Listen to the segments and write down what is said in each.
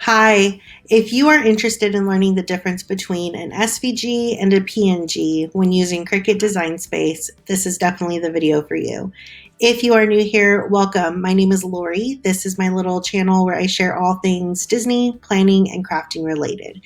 Hi, if you are interested in learning the difference between an SVG and a PNG when using Cricut Design Space, this is definitely the video for you. If you are new here, welcome. My name is Lori. This is my little channel where I share all things Disney, planning, and crafting related.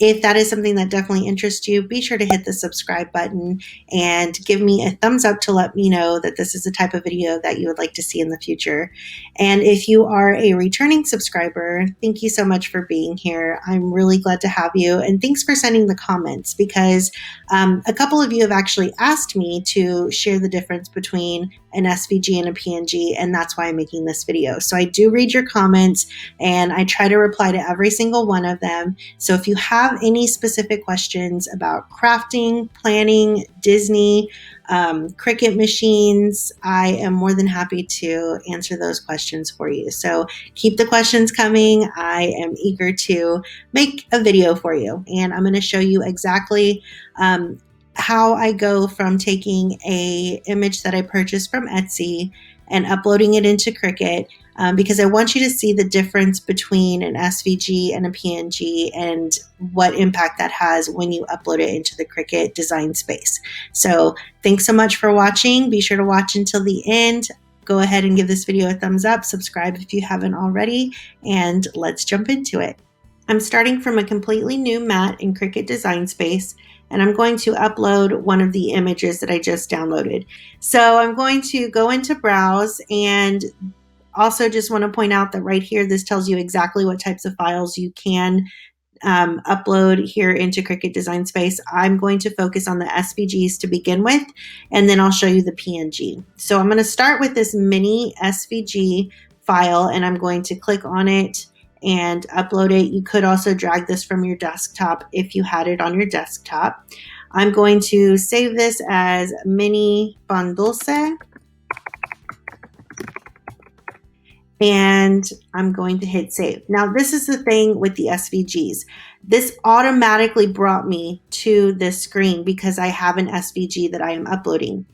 If that is something that definitely interests you, be sure to hit the subscribe button and give me a thumbs up to let me know that this is the type of video that you would like to see in the future. And if you are a returning subscriber, thank you so much for being here. I'm really glad to have you. And thanks for sending the comments because a couple of you have actually asked me to share the difference between an SVG and a PNG, and that's why I'm making this video. So I do read your comments and I try to reply to every single one of them. So if you have any specific questions about crafting, planning, Disney, Cricut machines, I am more than happy to answer those questions for you. So keep the questions coming. I am eager to make a video for you, and I'm going to show you exactly how I go from taking a image that I purchased from Etsy and uploading it into Cricut because I want you to see the difference between an SVG and a PNG and what impact that has when you upload it into the Cricut Design Space. So thanks so much for watching. Be sure to watch until the end. Go ahead and give this video a thumbs up, subscribe if you haven't already, and let's jump into it. I'm starting from a completely new mat in Cricut Design Space, and I'm going to upload one of the images that I just downloaded. So I'm going to go into Browse, and also just want to point out that right here, this tells you exactly what types of files you can upload here into Cricut Design Space. I'm going to focus on the SVGs to begin with, and then I'll show you the PNG. So I'm going to start with this mini SVG file, and I'm going to click on it and upload it. You could also drag this from your desktop if you had it on your desktop. I'm going to save this as mini pan dulce, and I'm going to hit save. Now this is the thing with the SVGs. This automatically brought me to this screen because I have an SVG that I am uploading.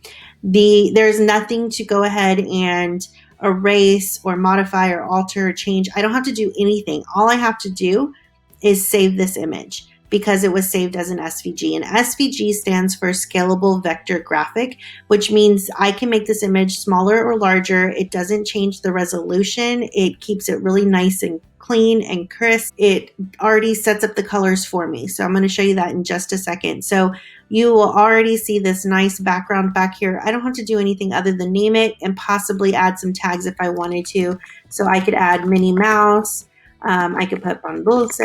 There's nothing to go ahead and erase or modify or alter or change. I don't have to do anything. All I have to do is save this image because it was saved as an SVG. And SVG stands for Scalable Vector Graphic, which means I can make this image smaller or larger. It doesn't change the resolution. It keeps it really nice and clean and crisp. It already sets up the colors for me. So I'm going to show you that in just a second. So you will already see this nice background back here. I don't have to do anything other than name it and possibly add some tags if I wanted to. So I could add Minnie Mouse. I could put pan dulce,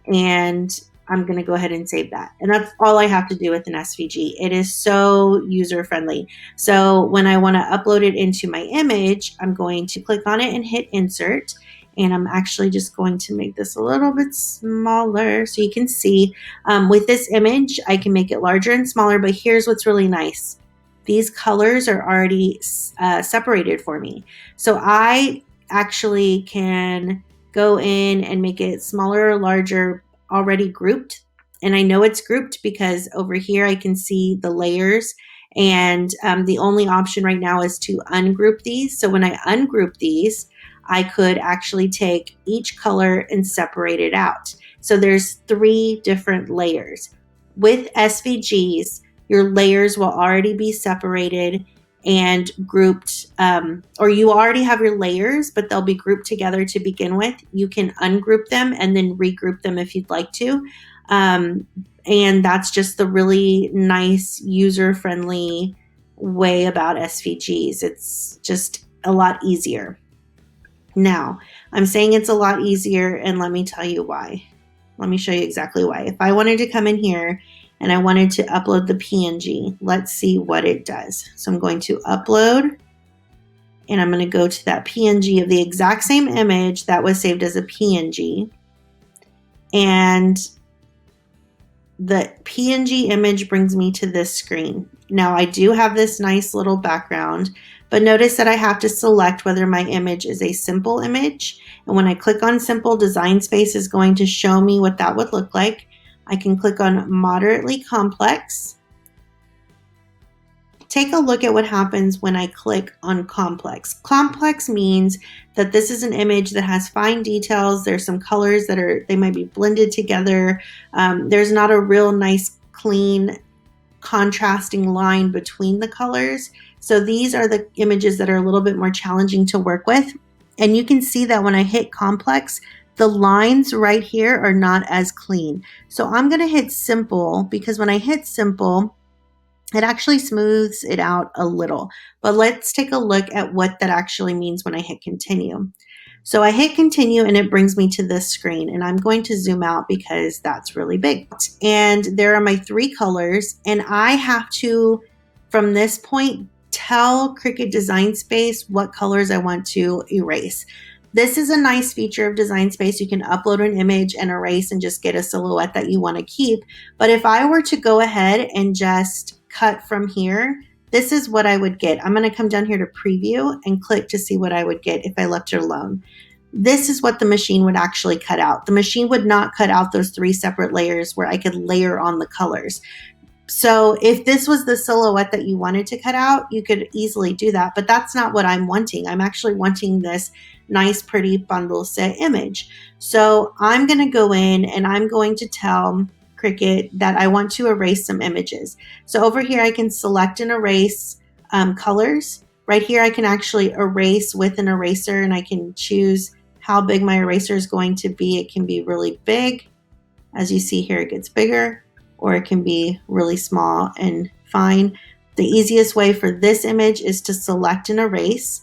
and I'm going to go ahead and save that. And that's all I have to do with an SVG. It is so user-friendly. So when I want to upload it into my image, I'm going to click on it and hit insert. And I'm actually just going to make this a little bit smaller so you can see. With this image, I can make it larger and smaller, but here's what's really nice. These colors are already separated for me. So I actually can go in and make it smaller or larger, already grouped. And I know it's grouped because over here I can see the layers, and the only option right now is to ungroup these. So when I ungroup these, I could actually take each color and separate it out. So there's 3 different layers. With SVGs, your layers will already be separated and grouped, or you already have your layers, but they'll be grouped together to begin with. You can ungroup them and then regroup them if you'd like to. And that's just the really nice user-friendly way about SVGs. It's just a lot easier. Now, I'm saying it's a lot easier, and let me tell you why. Let me show you exactly why. If I wanted to come in here and I wanted to upload the PNG, let's see what it does. So I'm going to upload, and I'm going to go to that PNG of the exact same image that was saved as a PNG. And the PNG image brings me to this screen. Now I do have this nice little background, but notice that I have to select whether my image is a simple image. And when I click on simple, Design Space is going to show me what that would look like. I can click on moderately complex, take a look at what happens when I click on complex. Complex means that this is an image that has fine details. There's some colors that they might be blended together. There's not a real nice, clean, contrasting line between the colors. So these are the images that are a little bit more challenging to work with. And you can see that when I hit complex, the lines right here are not as clean. So I'm going to hit simple, because when I hit simple, it actually smooths it out a little. But let's take a look at what that actually means when I hit continue. So I hit continue and it brings me to this screen, and I'm going to zoom out because that's really big. And there are my 3 colors, and I have to, from this point, tell Cricut Design Space what colors I want to erase. This is a nice feature of Design Space. You can upload an image and erase and just get a silhouette that you want to keep. But if I were to go ahead and just cut from here, this is what I would get. I'm going to come down here to preview and click to see what I would get if I left it alone. This is what the machine would actually cut out. The machine would not cut out those 3 separate layers where I could layer on the colors. So if this was the silhouette that you wanted to cut out, you could easily do that, but that's not what I'm wanting. I'm actually wanting this nice, pretty bundle set image. So I'm going to go in and I'm going to tell Cricut that I want to erase some images. So over here, I can select and erase colors. Right here, I can actually erase with an eraser, and I can choose how big my eraser is going to be. It can be really big. As you see here, it gets bigger, or it can be really small and fine. The easiest way for this image is to select and erase.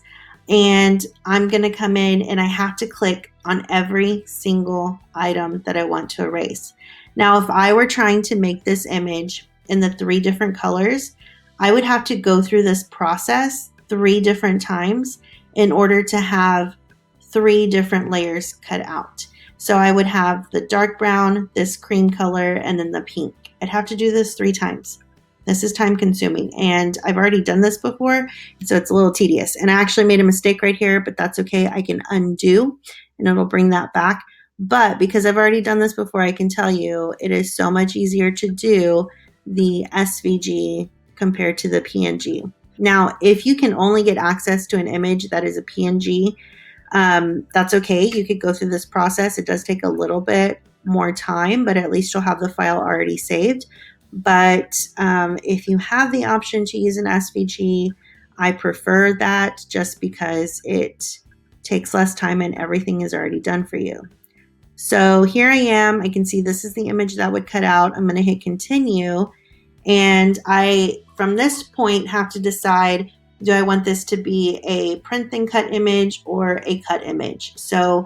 And I'm going to come in and I have to click on every single item that I want to erase. Now, if I were trying to make this image in the 3 different colors, I would have to go through this process 3 different times in order to have 3 different layers cut out. So I would have the dark brown, this cream color, and then the pink. I'd have to do this 3 times. This is time consuming, and I've already done this before, so it's a little tedious. And I actually made a mistake right here, but that's okay. I can undo and it'll bring that back. But because I've already done this before, I can tell you it is so much easier to do the SVG compared to the PNG. Now, if you can only get access to an image that is a PNG, that's okay. You could go through this process. It does take a little bit more time, but at least you'll have the file already saved. But if you have the option to use an SVG, I prefer that just because it takes less time and everything is already done for you. So here I am. I can see this is the image that would cut out. I'm going to hit continue. And I, from this point, have to decide, do I want this to be a print then cut image or a cut image? So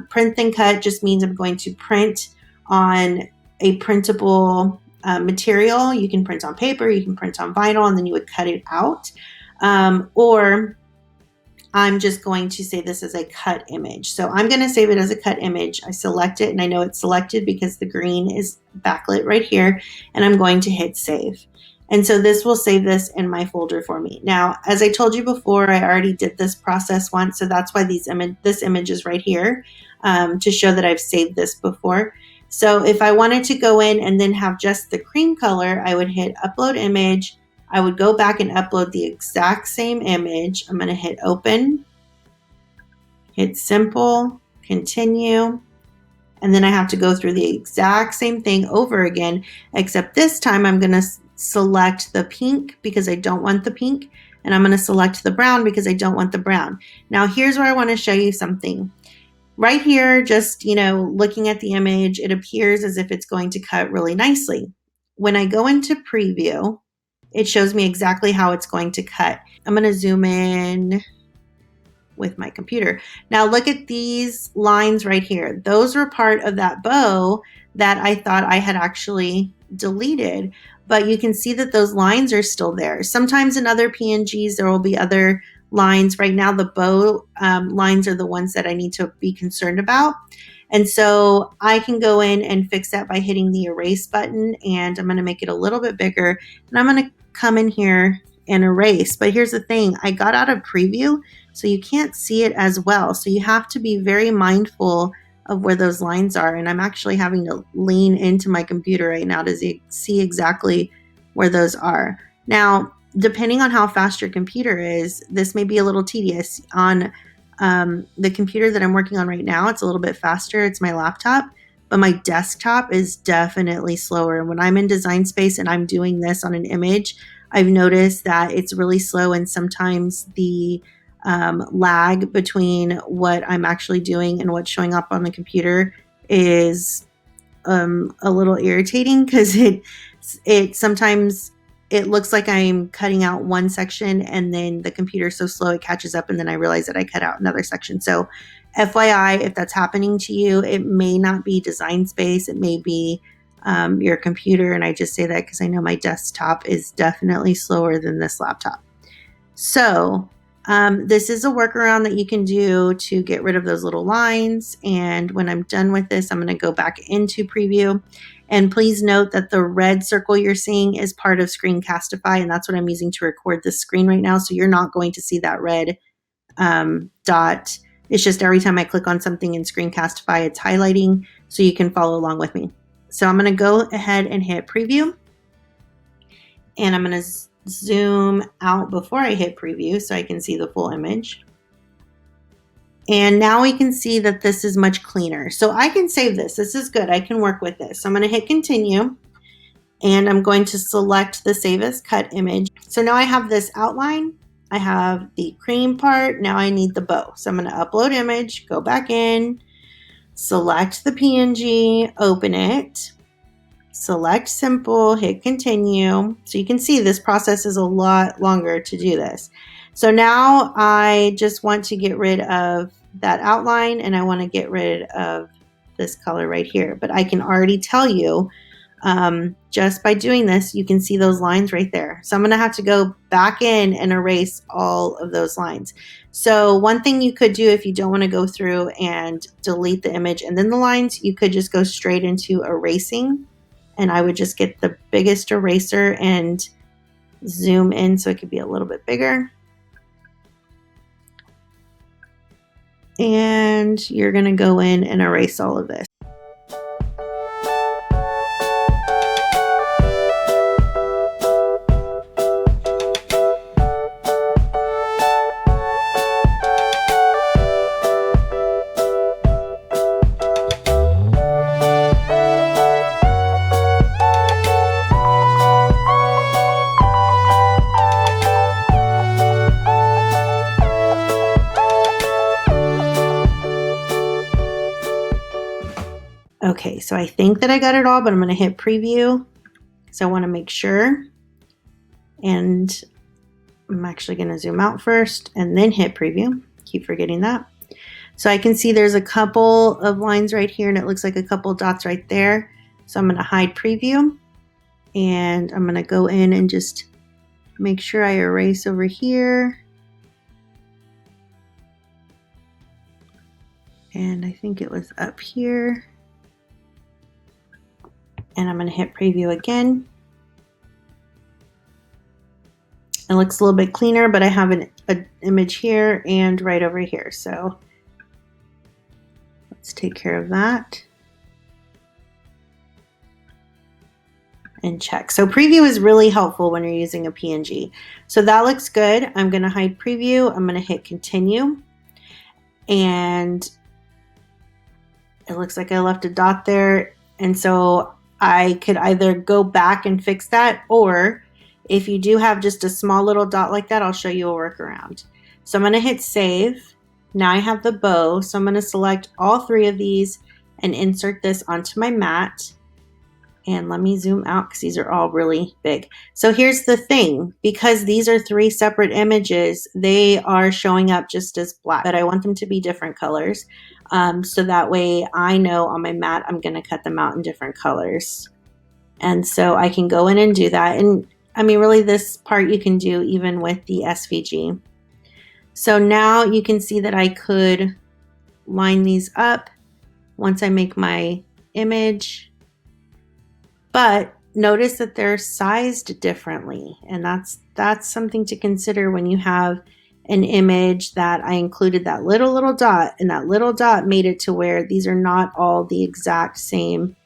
print then cut just means I'm going to print on a printable material. You can print on paper, you can print on vinyl, and then you would cut it out. Or I'm just going to say this is a cut image. So I'm going to save it as a cut image. I select it, and I know it's selected because the green is backlit right here, and I'm going to hit save. And so this will save this in my folder for me. Now, as I told you before, I already did this process once, so that's why this image is right here to show that I've saved this before. So if I wanted to go in and then have just the cream color, I would hit upload image. I would go back and upload the exact same image. I'm going to hit open, hit simple, continue, and then I have to go through the exact same thing over again, except this time I'm going to select the pink because I don't want the pink, and I'm going to select the brown because I don't want the brown. Now here's where I want to show you something. Right here, just, looking at the image, it appears as if it's going to cut really nicely. When I go into preview, it shows me exactly how it's going to cut. I'm going to zoom in with my computer. Now look at these lines right here. Those were part of that bow that I thought I had actually deleted, but you can see that those lines are still there. Sometimes in other PNGs, there will be other lines. Right now, the bow lines are the ones that I need to be concerned about. And so I can go in and fix that by hitting the erase button, and I'm going to make it a little bit bigger, and I'm going to come in here and erase. But here's the thing, I got out of preview, so you can't see it as well. So you have to be very mindful of where those lines are. And I'm actually having to lean into my computer right now to see exactly where those are. Now, depending on how fast your computer is, this may be a little tedious. On the computer that I'm working on right now, it's a little bit faster. It's my laptop, but my desktop is definitely slower. When I'm in Design Space and I'm doing this on an image, I've noticed that it's really slow, and sometimes the lag between what I'm actually doing and what's showing up on the computer is a little irritating, because it sometimes it looks like I'm cutting out one section and then the computer's so slow it catches up, and then I realize that I cut out another section. So FYI, if that's happening to you, it may not be Design Space, it may be your computer. And I just say that because I know my desktop is definitely slower than this laptop. So this is a workaround that you can do to get rid of those little lines. And when I'm done with this, I'm going to go back into preview. And please note that the red circle you're seeing is part of Screencastify, and that's what I'm using to record this screen right now. So you're not going to see that red dot. It's just every time I click on something in Screencastify, it's highlighting, so you can follow along with me. So I'm going to go ahead and hit preview, and I'm going to zoom out before I hit preview so I can see the full image. And now we can see that this is much cleaner. So I can save this. This is good. I can work with this. So I'm going to hit continue, and I'm going to select the save as cut image. So now I have this outline. I have the cream part. Now I need the bow. So I'm going to upload image, go back in, select the PNG, open it, select simple, hit continue. So you can see this process is a lot longer to do this. So now I just want to get rid of that outline, and I want to get rid of this color right here. But I can already tell you, just by doing this, you can see those lines right there. So I'm going to have to go back in and erase all of those lines. So one thing you could do, if you don't want to go through and delete the image and then the lines, you could just go straight into erasing. And I would just get the biggest eraser and zoom in so it could be a little bit bigger. And you're going to go in and erase all of this. Okay, so I think that I got it all, but I'm going to hit preview because I want to make sure. And I'm actually going to zoom out first and then hit preview. Keep forgetting that. So I can see there's a couple of lines right here, and it looks like a couple dots right there. So I'm going to hide preview, and I'm going to go in and just make sure I erase over here. And I think it was up here. And I'm going to hit preview again. It looks a little bit cleaner, but I have an image here and right over here. So let's take care of that. And check. So preview is really helpful when you're using a PNG. So that looks good. I'm going to hide preview. I'm going to hit continue. And it looks like I left a dot there. And so I could either go back and fix that, or if you do have just a small little dot like that, I'll show you a workaround. So I'm going to hit save. Now I have the bow. So I'm going to select all three of these and insert this onto my mat. And let me zoom out because these are all really big. So here's the thing, because these are three separate images, they are showing up just as black, but I want them to be different colors. So that way I know on my mat, I'm going to cut them out in different colors. And so I can go in and do that. And I mean, really this part you can do even with the SVG. So now you can see that I could line these up once I make my image. But notice that they're sized differently, and that's something to consider when you have an image that I included that little dot, and that little dot made it to where these are not all the exact same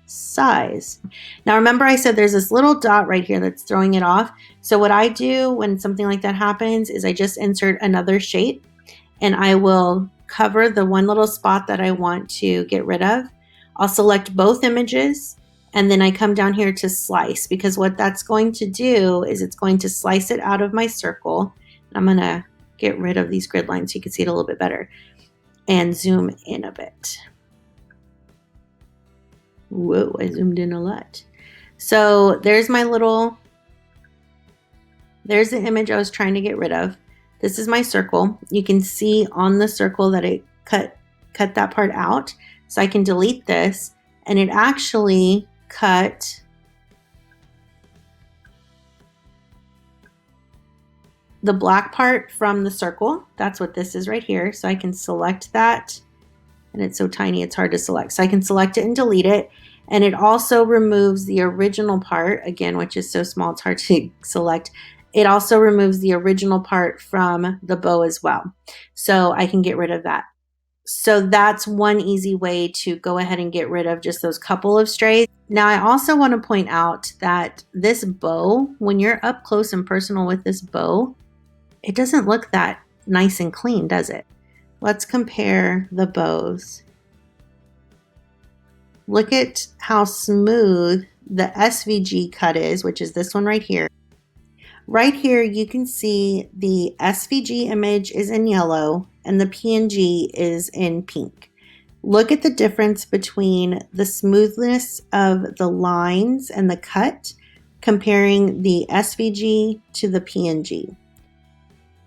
size. Now remember I said there's this little dot right here that's throwing it off. So what I do when something like that happens is I just insert another shape and I will cover the one little spot that I want to get rid of. I'll select both images and then I come down here to slice, because what that's going to do is it's going to slice it out of my circle. I'm going to get rid of these grid lines so you can see it a little bit better and zoom in a bit. Whoa, I zoomed in a lot. So there's the image I was trying to get rid of. This is my circle. You can see on the circle that it cut that part out. So I can delete this, and it actually cut the black part from the circle. That's what this is right here. So I can select that, and it's so tiny it's hard to select. So I can select it and delete it. And it also removes the original part, again, which is so small it's hard to select. It also removes the original part from the bow as well. So I can get rid of that. So that's one easy way to go ahead and get rid of just those couple of strays. Now I also want to point out that this bow, when you're up close and personal with this bow, it doesn't look that nice and clean, does it? Let's compare the bows. Look at how smooth the SVG cut is, which is this one right here. Right here, you can see the SVG image is in yellow and the PNG is in pink. Look at the difference between the smoothness of the lines and the cut comparing the SVG to the PNG.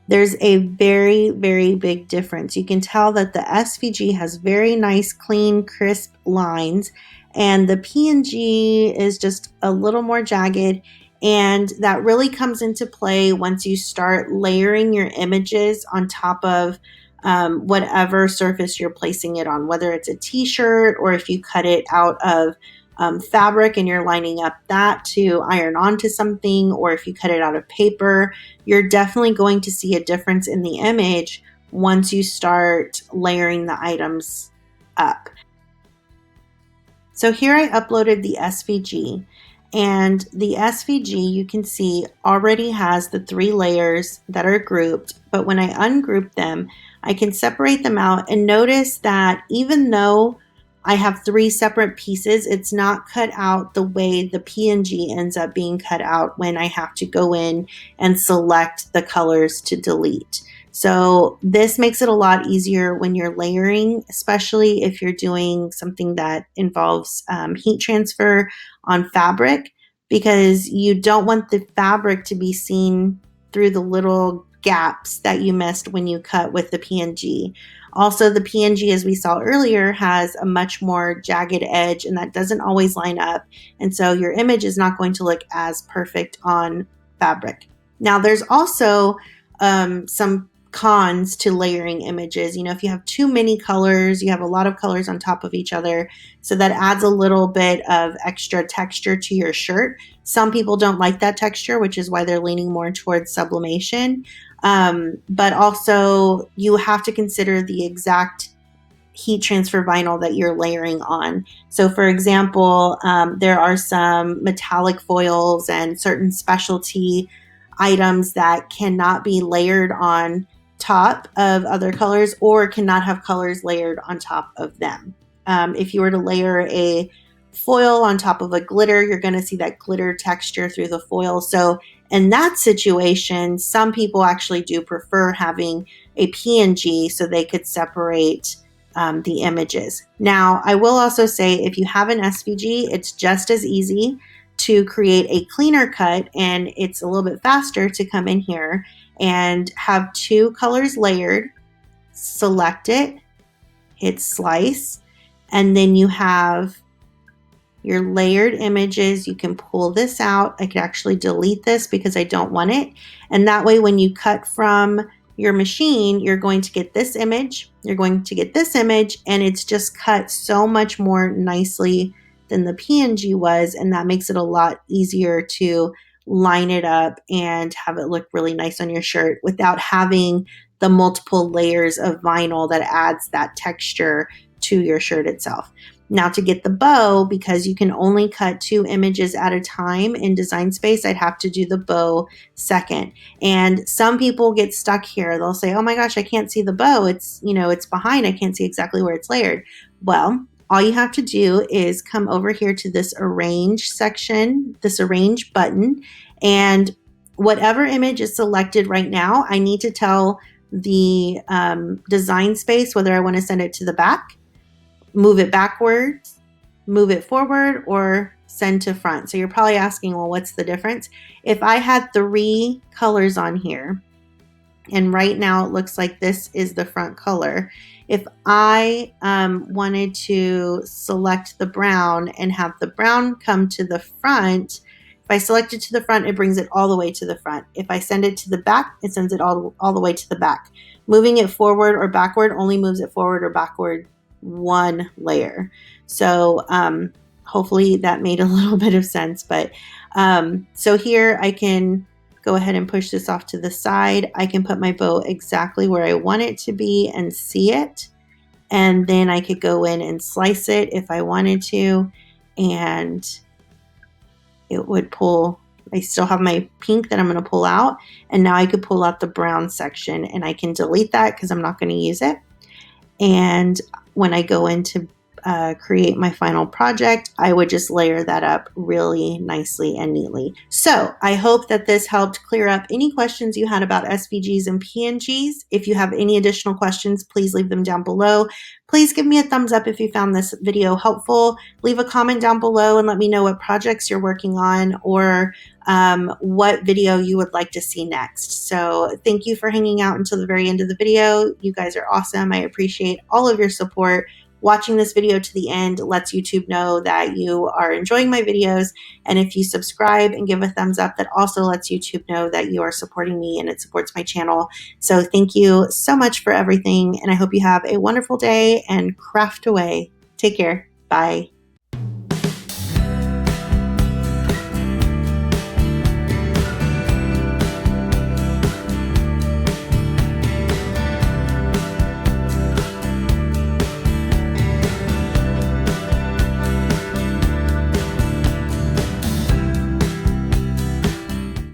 There's a very, very big difference. You can tell that the SVG has very nice, clean, crisp lines, and the PNG is just a little more jagged. And that really comes into play once you start layering your images on top of whatever surface you're placing it on, whether it's a t-shirt or if you cut it out of fabric and you're lining up that to iron onto something, or if you cut it out of paper, you're definitely going to see a difference in the image once you start layering the items up. So here I uploaded the SVG, and the SVG you can see already has the 3 layers that are grouped, but when I ungroup them, I can separate them out and notice that even though I have 3 separate pieces, it's not cut out the way the PNG ends up being cut out when I have to go in and select the colors to delete. So this makes it a lot easier when you're layering, especially if you're doing something that involves heat transfer on fabric, because you don't want the fabric to be seen through the little gaps that you missed when you cut with the PNG. Also, the PNG, as we saw earlier, has a much more jagged edge, and that doesn't always line up. And so your image is not going to look as perfect on fabric. Now, there's also some cons to layering images. You know, if you have too many colors, you have a lot of colors on top of each other, so that adds a little bit of extra texture to your shirt. Some people don't like that texture, which is why they're leaning more towards sublimation. But also you have to consider the exact heat transfer vinyl that you're layering on. So for example, there are some metallic foils and certain specialty items that cannot be layered on top of other colors, or cannot have colors layered on top of them. If you were to layer a foil on top of a glitter, you're going to see that glitter texture through the foil. So in that situation, some people actually do prefer having a PNG so they could separate the images. Now, I will also say if you have an SVG, it's just as easy to create a cleaner cut, and it's a little bit faster to come in here and have 2 colors layered, select it, hit slice, and then you have your layered images. You can pull this out. I could actually delete this because I don't want it. And that way, when you cut from your machine, you're going to get this image, you're going to get this image, and it's just cut so much more nicely than the PNG was. And that makes it a lot easier to line it up and have it look really nice on your shirt without having the multiple layers of vinyl that adds that texture to your shirt itself. Now to get the bow, because you can only cut 2 images at a time in Design Space, I'd have to do the bow second. And some people get stuck here. They'll say, oh my gosh, I can't see the bow. It's, it's behind. I can't see exactly where it's layered. Well, all you have to do is come over here to this arrange section, this arrange button, and whatever image is selected right now, I need to tell the Design Space whether I want to send it to the back, move it backwards, move it forward, or send to front. So you're probably asking, well, what's the difference? If I had 3 colors on here, and right now it looks like this is the front color. If I wanted to select the brown and have the brown come to the front, if I select it to the front, it brings it all the way to the front. If I send it to the back, it sends it all the way to the back. Moving it forward or backward only moves it forward or backward 1 layer. So hopefully that made a little bit of sense. But so here I can go ahead and push this off to the side. I can put my bow exactly where I want it to be and see it. And then I could go in and slice it if I wanted to. And it would pull. I still have my pink that I'm going to pull out. And now I could pull out the brown section, and I can delete that because I'm not going to use it. And when I go in to create my final project, I would just layer that up really nicely and neatly. So I hope that this helped clear up any questions you had about SVGs and PNGs. If you have any additional questions, please leave them down below. Please give me a thumbs up if you found this video helpful. Leave a comment down below and let me know what projects you're working on or what video you would like to see next. So thank you for hanging out until the very end of the video. You guys are awesome. I appreciate all of your support. Watching this video to the end lets YouTube know that you are enjoying my videos. And if you subscribe and give a thumbs up, that also lets YouTube know that you are supporting me and it supports my channel. So thank you so much for everything. And I hope you have a wonderful day and craft away. Take care. Bye.